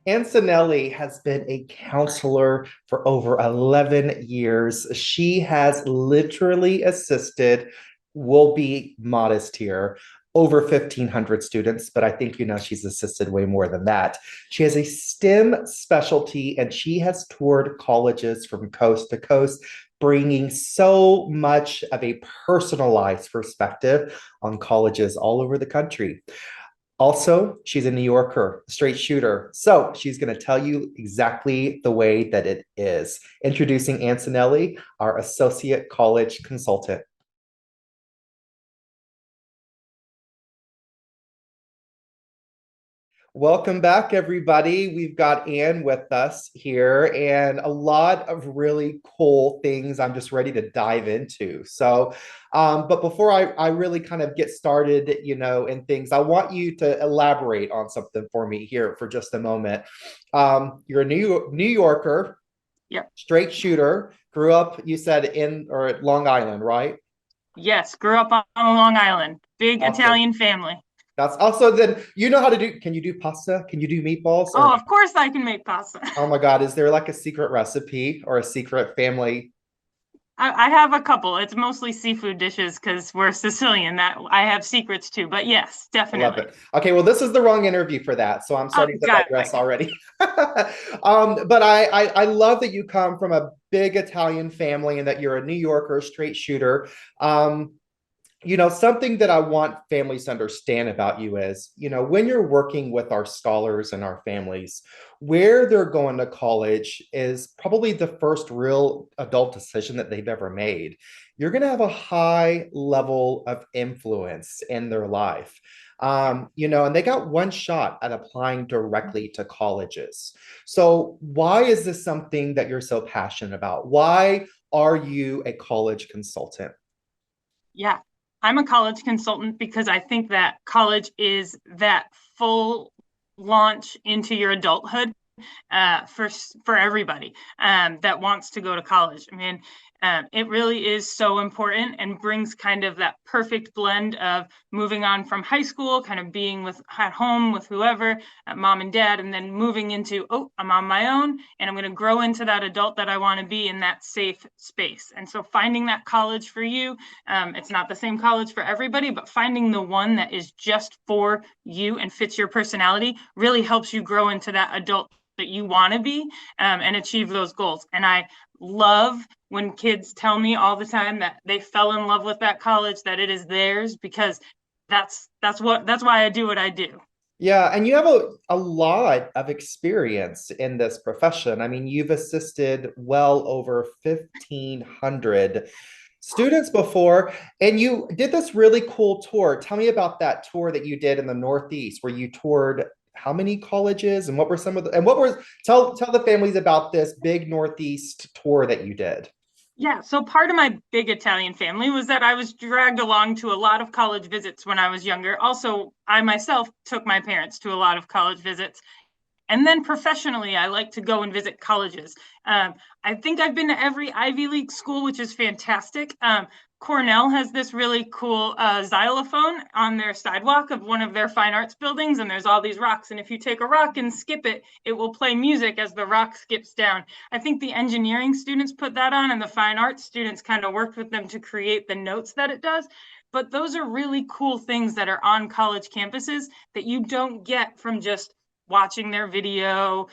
Ann Cinelli has been a counselor for over 11 years. She has literally assisted, we'll be modest here, over 1,500 students, but I think she's assisted way more than that. She has a STEM specialty and she has toured colleges from coast to coast, bringing so much of a personalized perspective on colleges all over the country. Also, she's a New Yorker, straight shooter. So she's going to tell you exactly the way that it is. Introducing Antonelli, our associate college consultant. Welcome back, everybody. We've got Ann with us here and a lot of really cool things I'm just ready to dive into. But before I really kind of get started, in things, I want you to elaborate on something for me here for just a moment. You're a New Yorker, Yep. straight shooter, grew up, you said, in or at Long Island, right? Yes. Grew up on Long Island. Big Awesome. Italian family. That's also then you know how to do, can you do pasta? Can you do meatballs or Oh, no? of course I can make pasta. Oh my God, is there like a secret recipe or a secret family? I have a couple. It's mostly seafood dishes because we're Sicilian. That I have secrets too. But yes, I love definitely. it. Okay, well, this is the wrong interview for that, so I'm Oh, starting to got digress it. already. But I love that you come from a big Italian family and that you're a New Yorker, straight shooter. Um, something that I want families to understand about you is, when you're working with our scholars and our families, where they're going to college is probably the first real adult decision that they've ever made. You're going to have a high level of influence in their life. And they got one shot at applying directly to colleges. So, why is this something that you're so passionate about? Why are you a college consultant? Yeah. I'm a college consultant because I think that college is that full launch into your adulthood for everybody that wants to go to college. I mean, it really is so important and brings kind of that perfect blend of moving on from high school, kind of being with at home with whoever, mom and dad, and then moving into, oh, I'm on my own and I'm going to grow into that adult that I want to be in that safe space. And so finding that college for you, it's not the same college for everybody, but finding the one that is just for you and fits your personality really helps you grow into that adult that you want to be and achieve those goals. And I love when kids tell me all the time that they fell in love with that college, that it is theirs, because that's why I do what I do. Yeah, and you have a lot of experience in this profession. I mean, you've assisted well over 1,500 students before, and you did this really cool tour. Tell me about that tour that you did in the Northeast, where you toured how many colleges and what were some of the, and what were, tell the families about this big Northeast tour that you did. Yeah, so part of my big Italian family was that I was dragged along to a lot of college visits when I was younger. Also, I myself took my parents to a lot of college visits. And then professionally, I like to go and visit colleges. I think I've been to every Ivy League school, which is fantastic. Cornell has this really cool xylophone on their sidewalk of one of their fine arts buildings, and there's all these rocks. And if you take a rock and skip it, it will play music as the rock skips down. I think the engineering students put that on, and the fine arts students kind of worked with them to create the notes that it does. But those are really cool things that are on college campuses that you don't get from just watching their video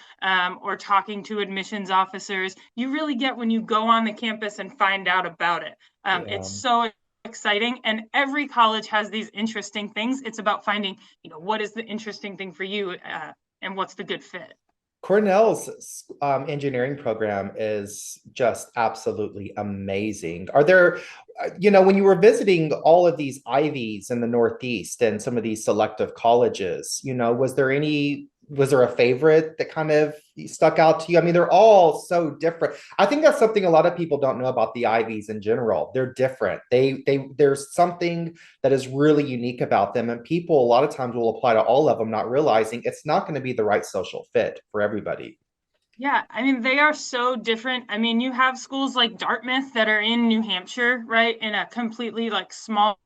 or talking to admissions officers. You really get when you go on the campus and find out about it. Yeah. It's so exciting, and every college has these interesting things. It's about finding, what is the interesting thing for you and what's the good fit. Cornell's engineering program is just absolutely amazing. Are there, when you were visiting all of these Ivies in the Northeast and some of these selective colleges, was there a favorite that kind of stuck out to you? I mean, they're all so different. I think that's something a lot of people don't know about the Ivies in general. They're different. There's something that is really unique about them. And people a lot of times will apply to all of them, not realizing it's not going to be the right social fit for everybody. Yeah, I mean, they are so different. I mean, you have schools like Dartmouth that are in New Hampshire, right, in a completely like small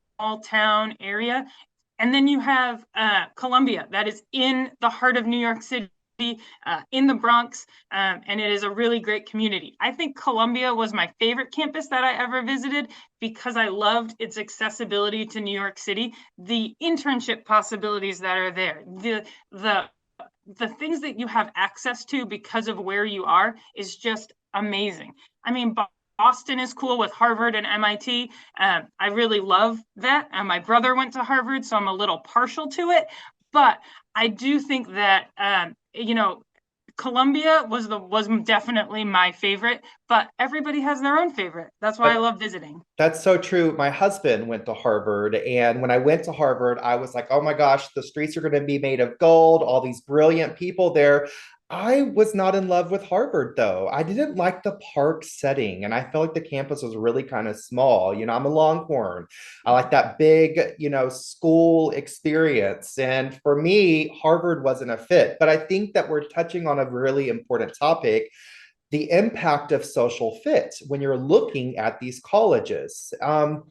town area. And then you have Columbia that is in the heart of New York City. in the Bronx, and it is a really great community. I think Columbia was my favorite campus that I ever visited because I loved its accessibility to New York City, the internship possibilities that are there, the things that you have access to because of where you are is just amazing. I mean, Boston is cool with Harvard and MIT. I really love that. My brother went to Harvard, so I'm a little partial to it. But I do think that Columbia was definitely my favorite. But everybody has their own favorite. That's why I love visiting. That's so true. My husband went to Harvard, and when I went to Harvard, I was like, oh my gosh, the streets are going to be made of gold, all these brilliant people there. I was not in love with Harvard, though. I didn't like the park setting, and I felt like the campus was really kind of small. I'm a Longhorn. I like that big, school experience. And for me, Harvard wasn't a fit. But I think that we're touching on a really important topic, the impact of social fit when you're looking at these colleges. And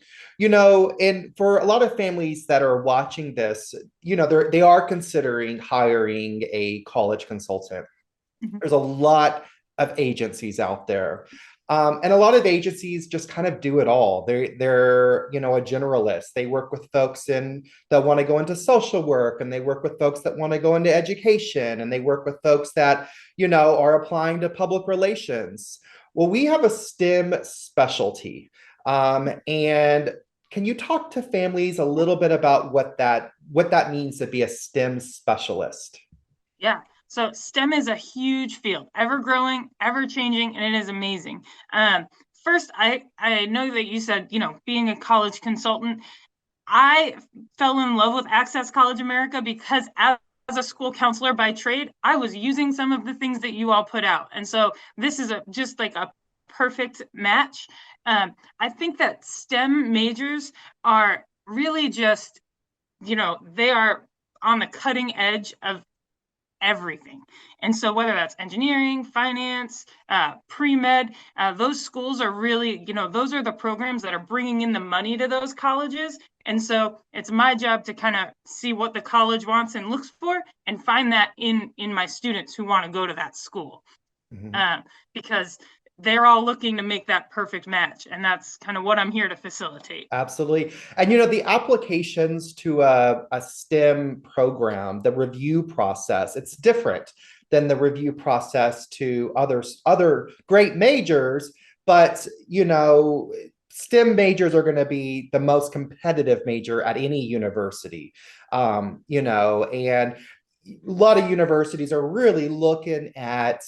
for a lot of families that are watching this, they are considering hiring a college consultant. Mhm. There's a lot of agencies out there. And a lot of agencies just kind of do it all. They're a generalist. They work with folks that want to go into social work, and they work with folks that want to go into education, and they work with folks that are applying to public relations. Well, we have a STEM specialty, and can you talk to families a little bit about what that means to be a STEM specialist? Yeah. So STEM is a huge field, ever growing, ever changing, and it is amazing. First, I know that you said, being a college consultant, I fell in love with Access College America because as a school counselor by trade, I was using some of the things that you all put out. And so this is just like a perfect match. I think that STEM majors are really just, they are on the cutting edge of everything. And so whether that's engineering, finance, pre-med, those schools are really, those are the programs that are bringing in the money to those colleges. And so it's my job to kind of see what the college wants and looks for and find that in my students who want to go to that school. Mhm. Because they're all looking to make that perfect match. And that's kind of what I'm here to facilitate. Absolutely. And the applications to a STEM program, the review process, it's different than the review process to other great majors, but STEM majors are going to be the most competitive major at any university. And a lot of universities are really looking at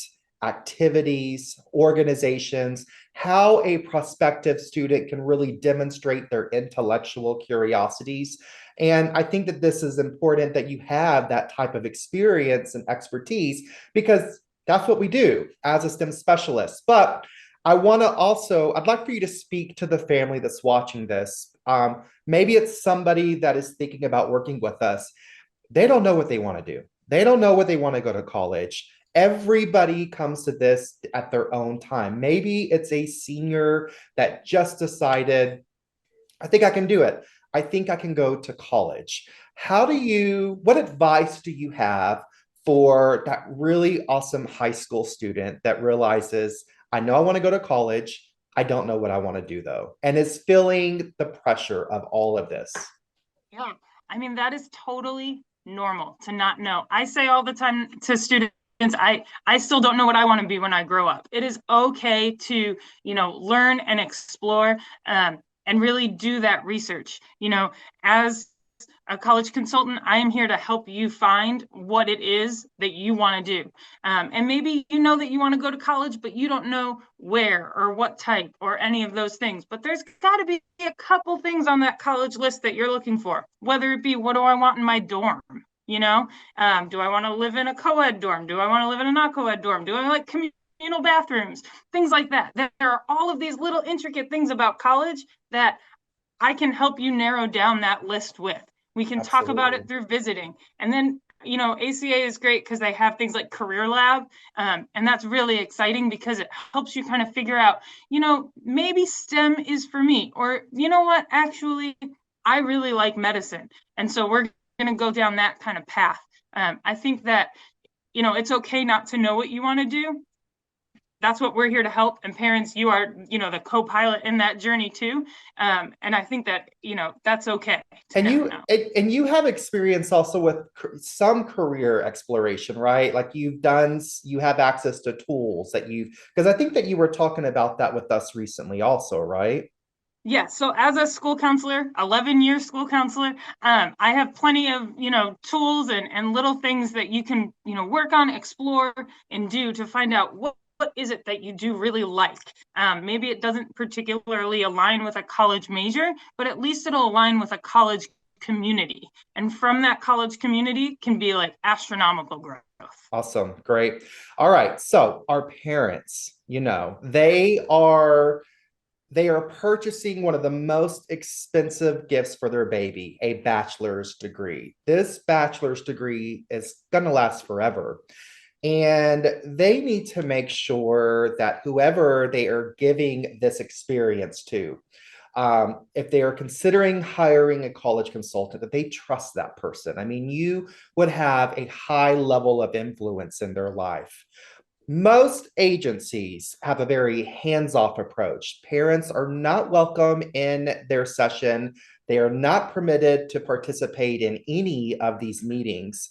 activities, organizations, how a prospective student can really demonstrate their intellectual curiosities. And I think that this is important that you have that type of experience and expertise, because that's what we do as a STEM specialist. But I'd like for you to speak to the family that's watching this. Maybe it's somebody that is thinking about working with us. They don't know what they want to do. They don't know what they want to go to college. Everybody comes to this at their own time. Maybe it's a senior that just decided, I think I can do it. I think I can go to college. What advice do you have for that really awesome high school student that realizes, I know I want to go to college. I don't know what I want to do though, and is feeling the pressure of all of this? Yeah. I mean, that is totally normal to not know. I say all the time to students, I still don't know what I want to be when I grow up. It is okay to, learn and explore, and really do that research. As a college consultant, I am here to help you find what it is that you want to do. And maybe you know that you want to go to college, but you don't know where or what type or any of those things. But there's got to be a couple things on that college list that you're looking for, whether it be, what do I want in my dorm? Do I want to live in a co-ed dorm? Do I want to live in a not co-ed dorm? Do I like communal bathrooms? Things like that. There are all of these little intricate things about college that I can help you narrow down that list with. We can talk about Absolutely. it through visiting. And then, ACA is great because they have things like Career Lab. And that's really exciting because it helps you kind of figure out, maybe STEM is for me. Or, you know what, actually, I really like medicine. And so we're going to go down that kind of path. I think that it's okay not to know what you want to do. That's what we're here to help. And parents, you are, the co-pilot in that journey too. And I think that, that's okay to And know you now. and you have experience also with some career exploration, right? Like you have access to tools that because I think that you were talking about that with us recently also, right? Yeah, so as a school counselor, 11-year school counselor, I have plenty of, tools and little things that you can, work on, explore, and do to find out what is it that you do really like. Maybe it doesn't particularly align with a college major, but at least it'll align with a college community. And from that college community can be like astronomical growth. Awesome. Great. All right. So our parents, they are purchasing one of the most expensive gifts for their baby, a bachelor's degree. This bachelor's degree is going to last forever. And they need to make sure that whoever they are giving this experience to, if they are considering hiring a college consultant, that they trust that person. I mean, you would have a high level of influence in their life. Most agencies have a very hands-off approach. Parents are not welcome in their session. They are not permitted to participate in any of these meetings.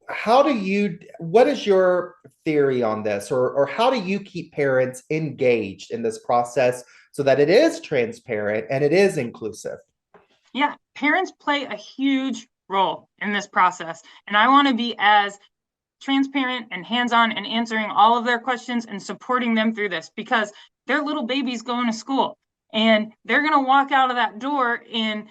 What is your theory on this, or how do you keep parents engaged in this process so that it is transparent and it is inclusive? Yeah, parents play a huge role in this process. And I want to be as transparent and hands-on and answering all of their questions and supporting them through this, because they're little babies going to school and they're going to walk out of that door in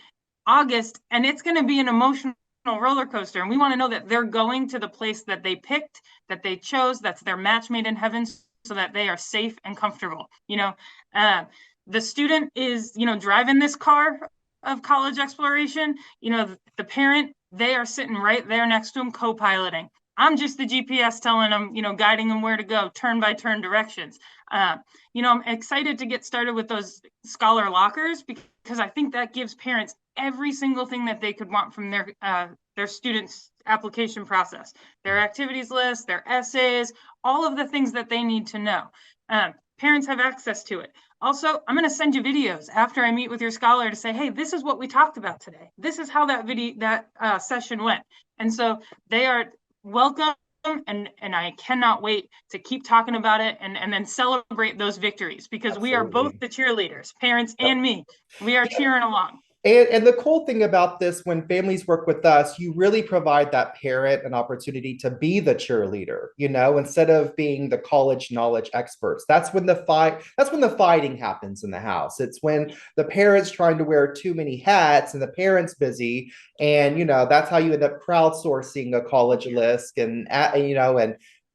August and it's going to be an emotional roller coaster. And we want to know that they're going to the place that they picked, that they chose, that's their match made in heaven, so that they are safe and comfortable. The student is, driving this car of college exploration. The parent, they are sitting right there next to them, co-piloting. I'm just the GPS telling them, guiding them where to go, turn by turn directions. I'm excited to get started with those scholar lockers, because I think that gives parents every single thing that they could want from their students' application process, their activities list, their essays, all of the things that they need to know. Parents have access to it. Also, I'm going to send you videos after I meet with your scholar to say, hey, this is what we talked about today. This is how that session went. And so they are welcome, and I cannot wait to keep talking about it and then celebrate those victories, because we are both Absolutely. the cheerleaders, parents Yep. and me. We are cheering along. And the cool thing about this, when families work with us, you really provide that parent an opportunity to be the cheerleader, instead of being the college knowledge experts. That's when the fighting happens in the house. It's when the parents trying to wear too many hats and the parents busy. And that's how you end up crowdsourcing a college list and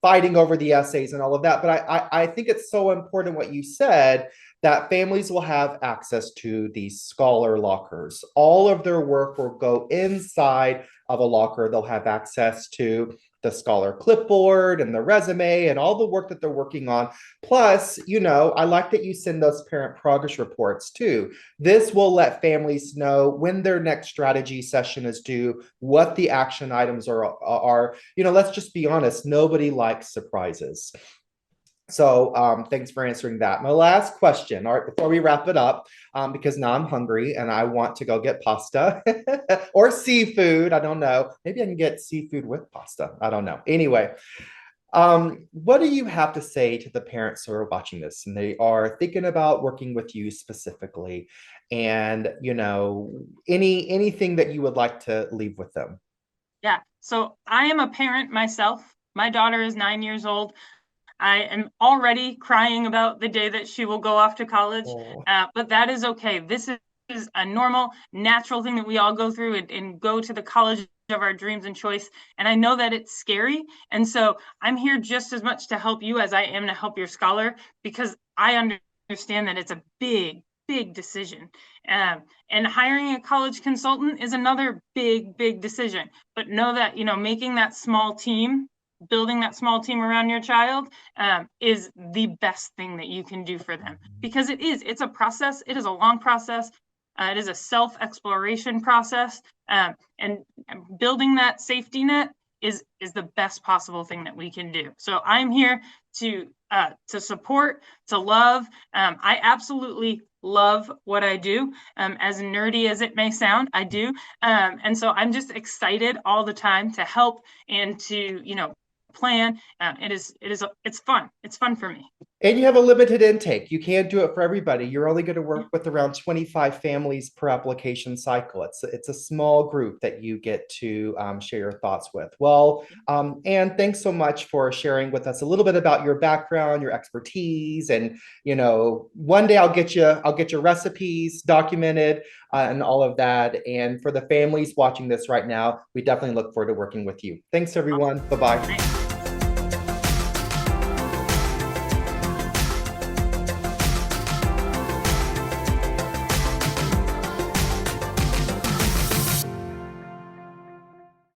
fighting over the essays and all of that. But I think it's so important what you said, that families will have access to these scholar lockers. All of their work will go inside of a locker. They'll have access to the scholar clipboard and the resume and all the work that they're working on. Plus, I like that you send those parent progress reports too. This will let families know when their next strategy session is due, what the action items are. Let's just be honest, nobody likes surprises. So thanks for answering that. My last question, all right, before we wrap it up, because now I'm hungry and I want to go get pasta or seafood. I don't know. Maybe I can get seafood with pasta. I don't know. Anyway, what do you have to say to the parents who are watching this and they are thinking about working with you specifically, and anything that you would like to leave with them? Yeah. So I am a parent myself. My daughter is 9 years old. I am already crying about the day that she will go off to college, Oh. but that is okay. This is a normal, natural thing that we all go through and go to the college of our dreams and choice. And I know that it's scary. And so I'm here just as much to help you as I am to help your scholar, because I understand that it's a big, big decision. And hiring a college consultant is another big, big decision. But know that, making that small team, building that small team around your child is the best thing that you can do for them, because it's a process. It is a long process. It is a self-exploration process, and building that safety net is the best possible thing that we can do. So I'm here to support, to love. I absolutely love what I do. As nerdy as it may sound, I do. And so I'm just excited all the time to help and to, plan. It's fun. It's fun for me. And you have a limited intake. You can't do it for everybody. You're only going to work with around 25 families per application cycle. It's a small group that you get to share your thoughts with. Well, Anne, thanks so much for sharing with us a little bit about your background, your expertise, and one day I'll get your recipes documented and all of that. And for the families watching this right now, we definitely look forward to working with you. Thanks, everyone. Bye bye.